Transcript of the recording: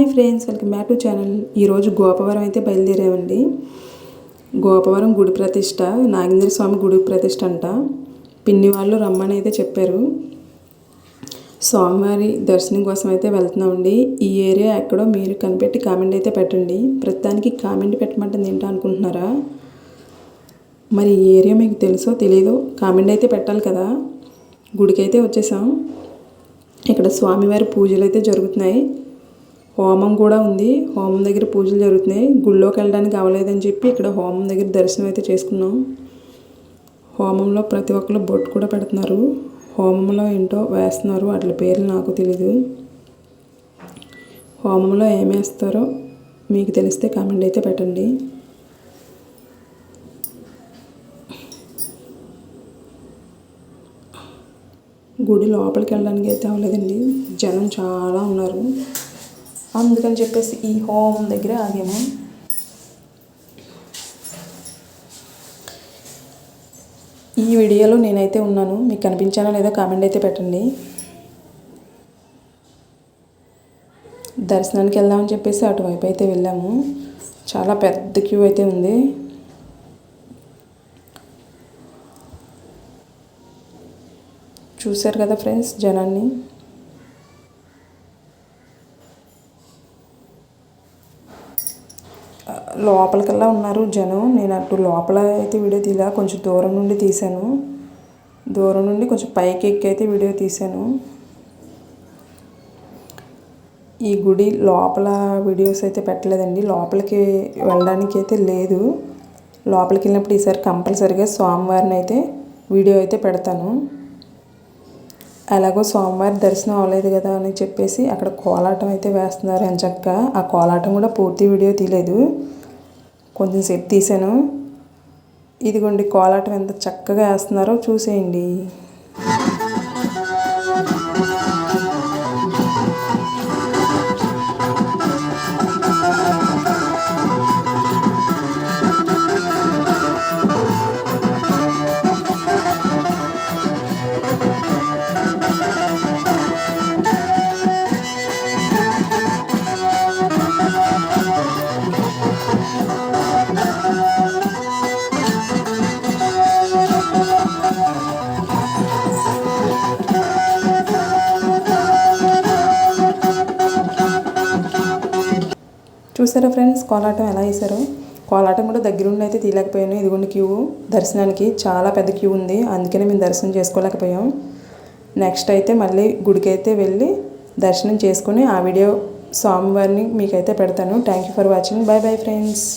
Hi friends, welcome back to channel. ఈరోజు గోపవరం అయితే బయలుదేరామండి. గోపవరం గుడి ప్రతిష్ట, నాగేంద్ర స్వామి గుడి ప్రతిష్ట అంట. పిన్ని వాళ్ళు రమ్మని అయితే చెప్పారు. స్వామివారి దర్శనం కోసం అయితే వెళ్తున్నామండి. ఈ ఏరియా ఎక్కడో మీరు కనిపెట్టి కామెంట్ అయితే పెట్టండి. ప్రతిదానికి కామెంట్ పెట్టమంటుంది ఏంటో అనుకుంటున్నారా? మరి ఈ ఏరియా మీకు తెలుసో తెలీదో కామెంట్ అయితే పెట్టాలి కదా. గుడికి అయితే వచ్చేసాం. ఇక్కడ స్వామివారి పూజలు అయితే జరుగుతున్నాయి. హోమం కూడా ఉంది. హోమం దగ్గర పూజలు జరుగుతున్నాయి. గుళ్ళోకి వెళ్ళడానికి అవ్వలేదని చెప్పి ఇక్కడ హోమం దగ్గర దర్శనం అయితే చేసుకున్నాం. హోమంలో ప్రతి ఒక్కరు బొట్టు కూడా పెడుతున్నారు. హోమంలో ఏంటో వేస్తున్నారు, వాటి పేర్లు నాకు తెలీదు. హోమంలో ఏమి వేస్తారో మీకు తెలిస్తే కామెంట్ అయితే పెట్టండి. గుడి లోపలికి వెళ్ళడానికి అయితే అవ్వలేదండి, జనం చాలా ఉన్నారు. అందుకని చెప్పేసి ఈ హోమం దగ్గర ఆగాము. ఈ వీడియోలో నేనైతే ఉన్నాను, మీకు కనిపించానో లేదో కామెంట్ అయితే పెట్టండి. దర్శనానికి వెళ్దామని చెప్పేసి అటువైపు అయితే వెళ్ళాము. చాలా పెద్ద క్యూ అయితే ఉంది. చూశారు కదా ఫ్రెండ్స్ జనాన్ని. లోపలికల్లా ఉన్నారు జనం. నేను అటు లోపల అయితే వీడియో తీలా, కొంచెం దూరం నుండి తీశాను. దూరం నుండి కొంచెం పైకి ఎక్కి అయితే వీడియో తీశాను. ఈ గుడి లోపల వీడియోస్ అయితే పెట్టలేదండి, లోపలికి వెళ్ళడానికి అయితే లేదు. లోపలికి వెళ్ళినప్పుడు ఈసారి కంపల్సరీగా స్వామివారిని అయితే వీడియో అయితే పెడతాను. అలాగో సోమవారం దర్శనం అవ్వలేదు కదా అని చెప్పేసి అక్కడ కోలాటం అయితే వేస్తున్నారు ఎంచక్కా. ఆ కోలాటం కూడా పూర్తి వీడియో తీయలేదు, కొంచెం సేపు తీసాను. ఇదిగోండి కోలాటం ఎంత చక్కగా వేస్తున్నారో చూసేయండి. చూసారా ఫ్రెండ్స్ కోలాటం ఎలా వేసారో? కోలాటం కూడా దగ్గరుండి అయితే తీయలేకపోయాను. ఇదిగోండి క్యూ దర్శనానికి చాలా పెద్ద క్యూ ఉంది, అందుకనే మేము దర్శనం చేసుకోలేకపోయాం. నెక్స్ట్ అయితే మళ్ళీ గుడికి అయితే వెళ్ళి దర్శనం చేసుకుని ఆ వీడియో స్వామివారిని మీకైతే పెడతాను. Thank you for watching. Bye bye friends.